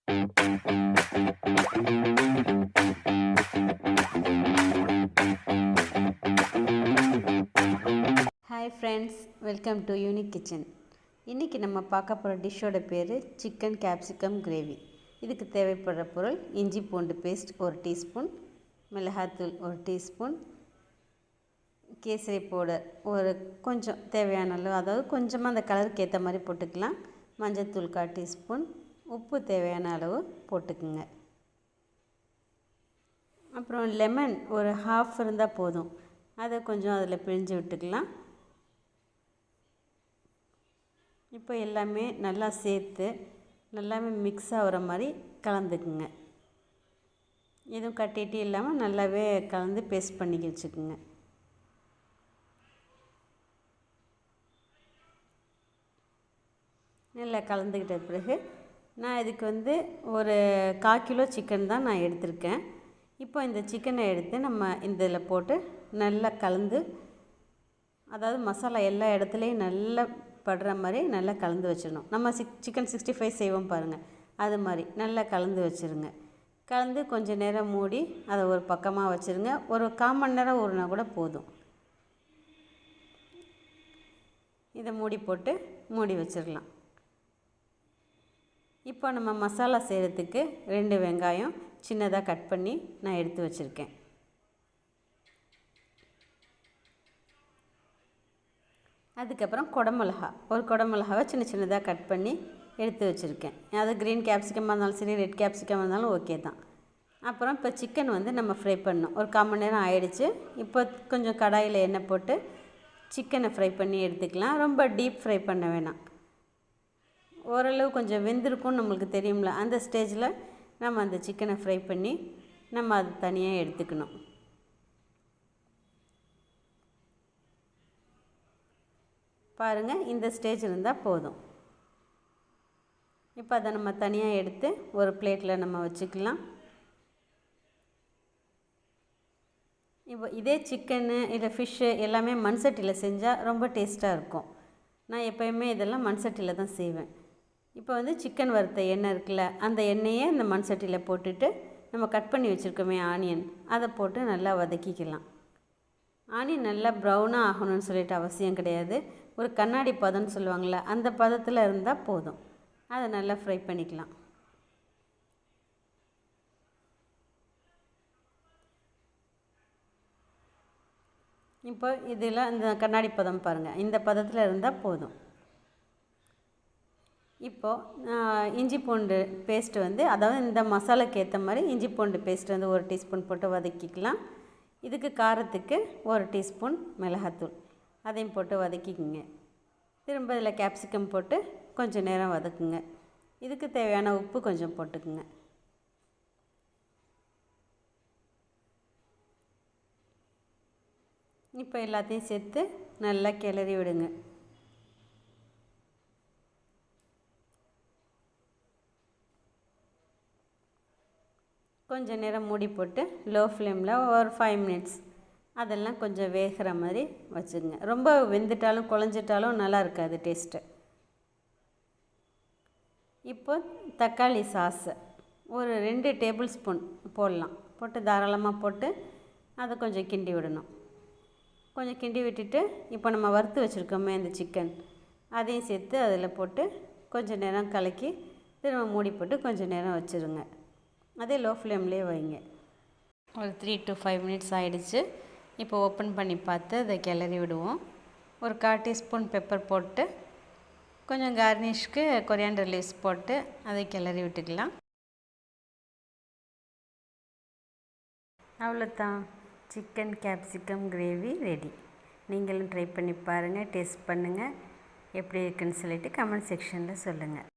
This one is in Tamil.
Hi friends, welcome to unique kitchen. இன்றைக்கி நம்ம பார்க்க போகிற டிஷ்ஷோட பேர் சிக்கன் கேப்சிகம் கிரேவி. இதுக்கு தேவைப்படுற பொருள்: இஞ்சி பூண்டு பேஸ்ட் 1 டீஸ்பூன், மிளகாத்தூள் 1 டீஸ்பூன், கேசரி பவுடர் கொஞ்சம் தேவையான அளவு, அதாவது கொஞ்சமாக அந்த கலருக்கு ஏற்ற மாதிரி போட்டுக்கலாம். மஞ்சத்தூள் 1/4 டீஸ்பூன், உப்பு தேவையான அளவு போட்டுக்குங்க. அப்புறம் லெமன் ஒரு ஹாஃப் இருந்தால் போதும், அதை கொஞ்சம் அதில் பிழிஞ்சு விட்டுக்கலாம். இப்போ எல்லாமே நல்லா சேர்த்து நல்லாவே மிக்ஸ் ஆகிற மாதிரி கலந்துக்குங்க. எதுவும் கட்டிட்டு இல்லாமல் நல்லாவே கலந்து பேஸ்ட் பண்ணி வச்சுக்குங்க. நல்லா கலந்துக்கிட்ட பிறகு நான் இதுக்கு ஒரு 1/4 கிலோ சிக்கன் தான் நான் எடுத்திருக்கேன். இப்போ இந்த சிக்கனை எடுத்து நம்ம இதில் போட்டு நல்லா கலந்து, அதாவது மசாலா எல்லா இடத்துலையும் நல்லா படுற மாதிரி நல்லா கலந்து வச்சிடணும். நம்ம சிக்கன் 65 செய்வோம் பாருங்கள், அது மாதிரி நல்லா கலந்து வச்சுருங்க. கலந்து கொஞ்சம் நேரம் மூடி அதை ஒரு பக்கமாக வச்சுருங்க. ஒரு 1/4 மணி நேரம் ஊறினா கூட போதும். இதை மூடி போட்டு மூடி வச்சிடலாம். இப்போ நம்ம மசாலா செய்கிறதுக்கு 2 வெங்காயம் சின்னதாக கட் பண்ணி நான் எடுத்து வச்சுருக்கேன். அதுக்கப்புறம் குடமிளகா, ஒரு குடமிளகாவை சின்ன சின்னதாக கட் பண்ணி எடுத்து வச்சுருக்கேன். அது க்ரீன் கேப்சிகமாக இருந்தாலும் சரி, ரெட் கேப்சிகம் இருந்தாலும் ஓகே தான். அப்புறம் இப்போ சிக்கன் நம்ம ஃப்ரை பண்ணணும். ஒரு 1/4 மணி நேரம் ஆயிடுச்சு. இப்போ கொஞ்சம் கடாயில் எண்ணெய் போட்டு சிக்கனை ஃப்ரை பண்ணி எடுத்துக்கலாம். ரொம்ப டீப் ஃப்ரை பண்ண வேணாம். ஓரளவு கொஞ்சம் வெந்திருக்கும்னு நம்மளுக்கு தெரியும்ல, அந்த ஸ்டேஜில் நம்ம அந்த சிக்கனை ஃப்ரை பண்ணி நம்ம அது தனியாக எடுத்துக்கணும். பாருங்கள், இந்த ஸ்டேஜ் இருந்தால் போதும். இப்போ அதை நம்ம தனியாக எடுத்து ஒரு பிளேட்டில் நம்ம வச்சுக்கலாம். இப்போ இதே சிக்கனு இல்லை ஃபிஷ்ஷு எல்லாமே மண் சட்டியில் செஞ்சால் ரொம்ப டேஸ்ட்டாக இருக்கும். நான் எப்போயுமே இதெல்லாம் மண் சட்டியில் தான் செய்வேன். இப்போ சிக்கன் வறுத்த எண்ணெய் இருக்குல்ல, அந்த எண்ணெயை இந்த மண் சட்டியில் போட்டுட்டு நம்ம கட் பண்ணி வச்சுருக்கோமே ஆனியன், அதை போட்டு நல்லா வதக்கிக்கலாம். ஆனியன் நல்லா ப்ரௌனாக ஆகணும்னு சொல்லிட்டு அவசியம் கிடையாது. ஒரு கண்ணாடி பதம்னு சொல்லுவாங்கள்ல, அந்த பதத்தில் இருந்தால் போதும். அதை நல்லா ஃப்ரை பண்ணிக்கலாம். இப்போ இதில் இந்த கண்ணாடி பதம் பாருங்கள், இந்த பதத்தில் இருந்தால் போதும். இப்போது இஞ்சி பூண்டு பேஸ்ட்டு அதாவது இந்த மசாலாக்கு ஏற்ற மாதிரி இஞ்சி பூண்டு பேஸ்ட்டு 1 டீஸ்பூன் போட்டு வதக்கிக்கலாம். இதுக்கு காரத்துக்கு 1 டீஸ்பூன் மிளகாத்தூள், அதையும் போட்டு வதக்கிக்குங்க. திரும்ப இதில் கேப்சிகம் போட்டு கொஞ்சம் நேரம் வதக்குங்க. இதுக்கு தேவையான உப்பு கொஞ்சம் போட்டுக்குங்க. இப்போ எல்லாத்தையும் சேர்த்து நல்லா கிளறி விடுங்க. கொஞ்சம் நேரம் மூடி போட்டு லோ ஃப்ளேமில் ஒரு 5 மினிட்ஸ் அதெல்லாம் கொஞ்சம் வேகிற மாதிரி வச்சுக்கோங்க. ரொம்ப வெந்துட்டாலும் குழஞ்சிட்டாலும் நல்லா இருக்காது டேஸ்ட்டு. இப்போ தக்காளி சாஸ் ஒரு 2 டேபிள் ஸ்பூன் போடலாம். போட்டு தாராளமாக போட்டு அதை கொஞ்சம் கிண்டி விடணும். கொஞ்சம் கிண்டி விட்டுட்டு இப்போ நம்ம வறுத்து வச்சுருக்கோமே இந்த சிக்கன், அதையும் சேர்த்து அதில் போட்டு கொஞ்சம் நேரம் கலக்கி திரும்ப மூடி போட்டு கொஞ்சம் நேரம் வச்சுருங்க. அதே லோ ஃப்ளேம்லேயே வைங்க. ஒரு 3 to 5 மினிட்ஸ் ஆகிடுச்சு. இப்போ ஓப்பன் பண்ணி பார்த்து அதை கிளறி விடுவோம். ஒரு 1/4 டீஸ்பூன் பெப்பர் போட்டு கொஞ்சம் கார்னிஷ்க்கு கொரியாண்டர் லீவ்ஸ் போட்டு அதை கிளறி விட்டுக்கலாம். அவ்வளோதான், சிக்கன் கேப்சிகம் கிரேவி ரெடி. நீங்களும் ட்ரை பண்ணி பாருங்கள், டேஸ்ட் பண்ணுங்கள். எப்படி இருக்குன்னு சொல்லிவிட்டு கமெண்ட் செக்ஷனில் சொல்லுங்கள்.